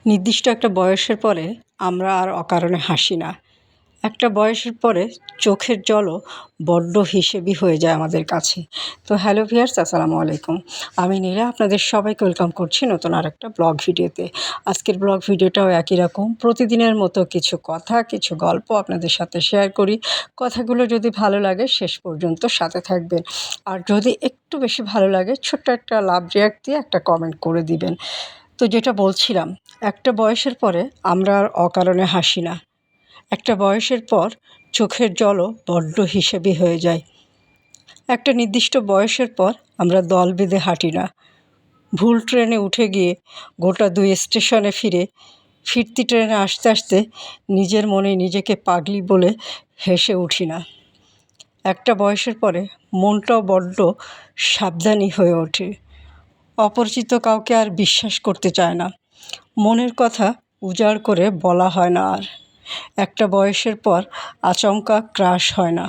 নির্দিষ্ট একটা বয়সের পরে আমরা আর অকারণে হাসি না। একটা বয়সের পরে চোখের জলও বড্ড হিসেবি হয়ে যায় আমাদের কাছে। তো হ্যালো ভিউয়ার্স, আসসালামু আলাইকুম। আমি নীলা আপনাদের সবাইকে ওয়েলকাম করছি নতুন আরেকটা ব্লগ ভিডিওতে। আজকের ব্লগ ভিডিওটাও একই রকম, প্রতিদিনের মতো কিছু কথা, কিছু গল্প আপনাদের সাথে শেয়ার করি। কথাগুলো যদি ভালো লাগে শেষ পর্যন্ত সাথে থাকবেন, আর যদি একটু বেশি ভালো লাগে ছোট্ট একটা লাভ রিয়াক্ট দিয়ে একটা কমেন্ট করে দিবেন। তো যেটা বলছিলাম, একটা বয়সের পরে আমরা আর অকারণে হাসি না। একটা বয়সের পর চোখের জলও বড্ড হিসেবি হয়ে যায়। একটা নির্দিষ্ট বয়সের পর আমরা দল বেঁধে হাঁটি না। ভুল ট্রেনে উঠে গিয়ে গোটা 2 স্টেশনে ফিরতি ট্রেনে আসতে আসতে নিজের মনে নিজেকে পাগলি বলে হেসে উঠি না। একটা বয়সের পরে মনটাও বড্ড সাবধানী হয়ে ওঠে। অপরিচিত কাউকে আর বিশ্বাস করতে চায় না। মনের কথা উজাড় করে বলা হয় না আর। একটা বয়সের পর আচমকা ক্রাশ হয় না।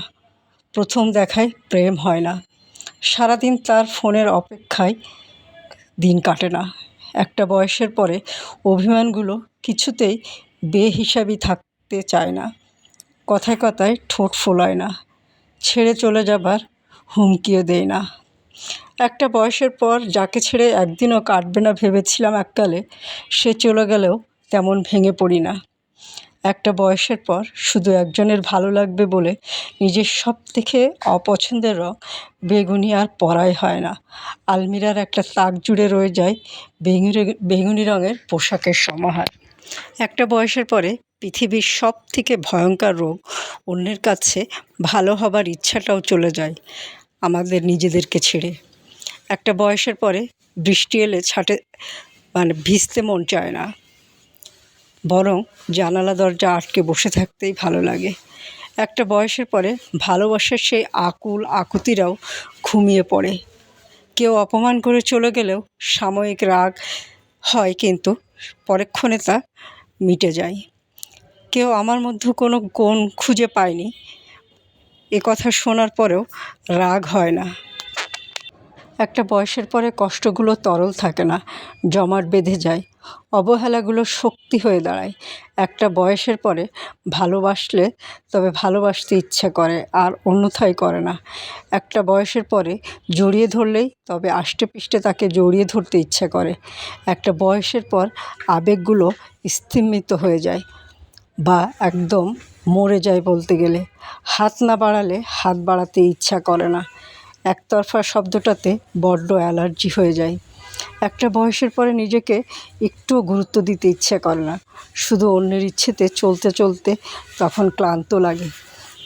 প্রথম দেখায় প্রেম হয় না। সারাদিন তার ফোনের অপেক্ষায় দিন কাটে না। একটা বয়সের পরে অভিমানগুলো কিছুতেই বেহিসাবি থাকতে চায় না। কথায় কথায় ঠোঁট ফোলায় না। ছেড়ে চলে যাবার হুমকিও দেয় না। একটা বয়সের পর যাকে ছেড়ে একদিনও কাটবে না ভেবেছিলাম এককালে, সে চলে গেলেও তেমন ভেঙে পড়ি না। একটা বয়সের পর শুধু একজনের ভালো লাগবে বলে নিজের সব থেকে অপছন্দের রং বেগুনি আর পরাই হয় না। আলমিরার একটা তাক জুড়ে রয়ে যায় বেগুনি রঙের পোশাকের সমাহার। একটা বয়সের পরে পৃথিবীর সব থেকে ভয়ঙ্কর রোগ, অন্যের কাছে ভালো হবার ইচ্ছাটাও চলে যায় আমাদের নিজেদেরকে ছেড়ে। একটা বয়সের পরে বৃষ্টি এলে ভিজতে মন চায় না, বরং জানালা দরজা আটকে বসে থাকতেই ভালো লাগে। একটা বয়সের পরে ভালোবাসার সেই আকুল আকুতিরাও ঘুমিয়ে পড়ে। কেউ অপমান করে চলে গেলেও সাময়িক রাগ হয়, কিন্তু পরক্ষণে তা মিটে যায়। কেউ আমার মধ্যে কোনো গুণ খুঁজে পায়নি, এ কথা শোনার পরেও রাগ হয় না। একটা বয়সের পরে কষ্টগুলো তরল থাকে না, জমাট বেঁধে যায়। অবহেলাগুলো শক্তি হয়ে দাঁড়ায়। একটা বয়সের পরে ভালোবাসলে তবে ভালোবাসতে ইচ্ছা করে, আর অন্যথায় করে না। একটা বয়সের পরে জড়িয়ে ধরলেই তবে আষ্টেপৃষ্ঠে তাকে জড়িয়ে ধরতে ইচ্ছা করে। একটা বয়সের পর আবেগগুলো স্তিমিত হয়ে যায়, বা একদম মরে যায় বলতে গেলে। হাত না বাড়ালে হাত বাড়াতে ইচ্ছা করে না। একতরফা শব্দটাতে বড্ড অ্যালার্জি হয়ে যায়। একটা বয়সের পরে নিজেকে একটুও গুরুত্ব দিতে ইচ্ছে করে না। শুধু অন্যের ইচ্ছেতে চলতে চলতে তখন ক্লান্ত লাগে।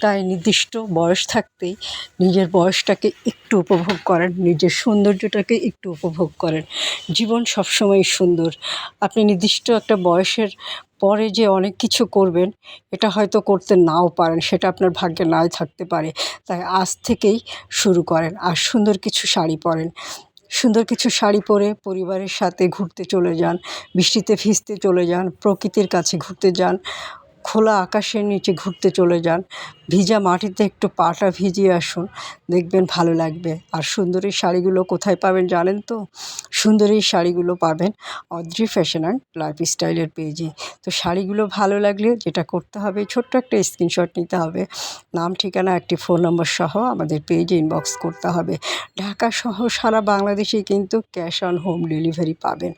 তাই নির্দিষ্ট বয়স থাকতেই নিজের বয়সটাকে একটু উপভোগ করেন, নিজের সৌন্দর্যটাকে একটু উপভোগ করেন। জীবন সবসময়ই সুন্দর। আপনি নির্দিষ্ট একটা বয়সের পরে যে অনেক কিছু করবেন, এটা হয়তো করতে নাও পারেন, সেটা আপনার ভাগ্যে নাই থাকতে পারে। তাই আজ থেকেই শুরু করেন, আর সুন্দর কিছু শাড়ি পরেন। সুন্দর কিছু শাড়ি পরে পরিবারের সাথে ঘুরতে চলে যান, বৃষ্টিতে ভিজতে চলে যান, প্রকৃতির কাছে ঘুরতে যান, খোলা আকাশের নিচে ঘুরতে চলে যান। ভিজা মাটিতে একটু পাটা ভিজিয়ে আসুন, দেখবেন ভালো লাগবে। আর সুন্দর এই শাড়িগুলো কোথায় পাবেন জানেন তো? সুন্দর এই শাড়িগুলো পাবেন অদ্রি ফ্যাশন অ্যান্ড লাইফস্টাইলের পেজে। তো শাড়িগুলো ভালো লাগলে যেটা করতে হবে, ছোট্ট একটা স্ক্রিনশট নিতে হবে, নাম, ঠিকানা, একটি ফোন নম্বর সহ আমাদের পেজে ইনবক্স করতে হবে। ঢাকা সহ সারা বাংলাদেশেই কিন্তু ক্যাশ অন হোম ডেলিভারি পাবেন।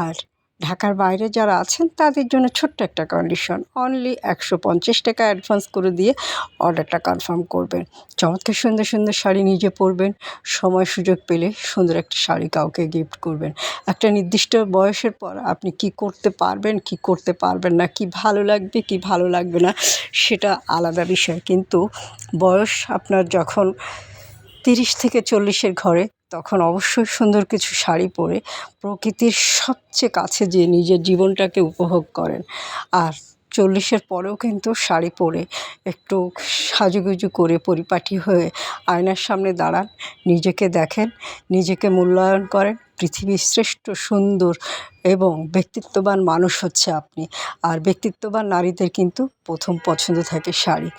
আর ঢাকার বাইরে যারা আছেন তাদের জন্য ছোট্ট একটা কন্ডিশন, অনলি 150 টাকা অ্যাডভান্স করে দিয়ে অর্ডারটা কনফার্ম করবেন। চমৎকার সুন্দর সুন্দর শাড়ি নিজে পরবেন, সময় সুযোগ পেলে সুন্দর একটা শাড়ি কাউকে গিফট করবেন। একটা নির্দিষ্ট বয়সের পর আপনি কি করতে পারবেন, কি করতে পারবেন না, কি ভালো লাগবে, কি ভালো লাগবে না, সেটা আলাদা বিষয়। কিন্তু বয়স আপনার যখন 30 থেকে 40-এর ঘরে, তখন অবশ্যই সুন্দর কিছু শাড়ি পরে প্রকৃতির সবচেয়ে কাছে যেয়ে নিজের জীবনটাকে উপভোগ করেন। আর 40-এর পরেও কিন্তু শাড়ি পরে একটু সাজুগুজু করে পরিপাটি হয়ে আয়নার সামনে দাঁড়ান, নিজেকে দেখেন, নিজেকে মূল্যায়ন করেন। পৃথিবীর শ্রেষ্ঠ সুন্দর এবং ব্যক্তিত্ববান মানুষ হচ্ছে আপনি। আর ব্যক্তিত্ববান নারীদের কিন্তু প্রথম পছন্দ থাকে শাড়ি।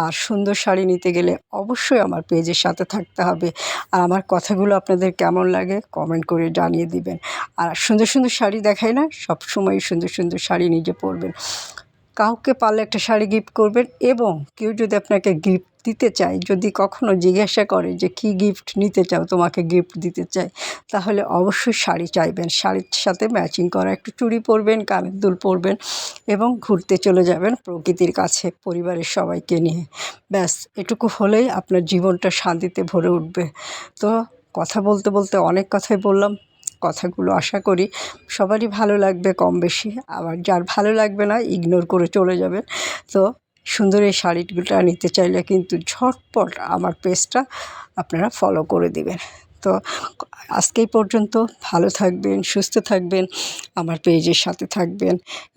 আর সুন্দর শাড়ি নিতে গেলে অবশ্যই আমার পেজের সাথে থাকতে হবে। আর আমার কথাগুলো আপনাদের কেমন লাগে কমেন্ট করে জানিয়ে দিবেন। আর সুন্দর সুন্দর শাড়ি দেখাই না, সবসময় সুন্দর সুন্দর শাড়ি নিজে পরবেন। কাউকে পারলে একটা শাড়ি গিফট করবেন, এবং কেউ যদি আপনাকে গিফট দিতে চায়, যদি কখনো জিজ্ঞাসা করে যে কী গিফট নিতে চাও, তোমাকে গিফট দিতে চাই, তাহলে অবশ্যই শাড়ি চাইবেন। শাড়ির সাথে ম্যাচিং করা একটু চুড়ি পরবেন, কানের দুল পরবেন এবং ঘুরতে চলে যাবেন প্রকৃতির কাছে পরিবারের সবাইকে নিয়ে। ব্যাস এটুকু হলেই আপনার জীবনটা শান্তিতে ভরে উঠবে। তো কথা বলতে বলতে অনেক কথাই বললাম। কথাগুলো আশা করি সবারই ভালো লাগবে কম বেশি, আবার যার ভালো লাগবে না ইগনোর করে চলে যাবেন। তো সুন্দর এই শাড়িগুলো নিতে চাইলে কিন্তু ঝটপট আমার পেজটা আপনারা ফলো করে দিবেন। তো আজকেই পর্যন্ত, ভালো থাকবেন, সুস্থ থাকবেন, আমার পেজের সাথে থাকবেন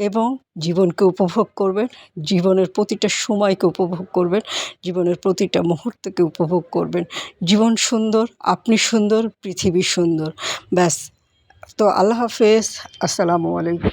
এবং জীবনকে উপভোগ করবেন, জীবনের প্রতিটা সময়কে উপভোগ করবেন, জীবনের প্রতিটা মুহূর্তকে উপভোগ করবেন। জীবন সুন্দর, আপনি সুন্দর, পৃথিবী সুন্দর। ব্যাস। তো আল্লাহ হাফেজ, আসসালামু আলাইকুম।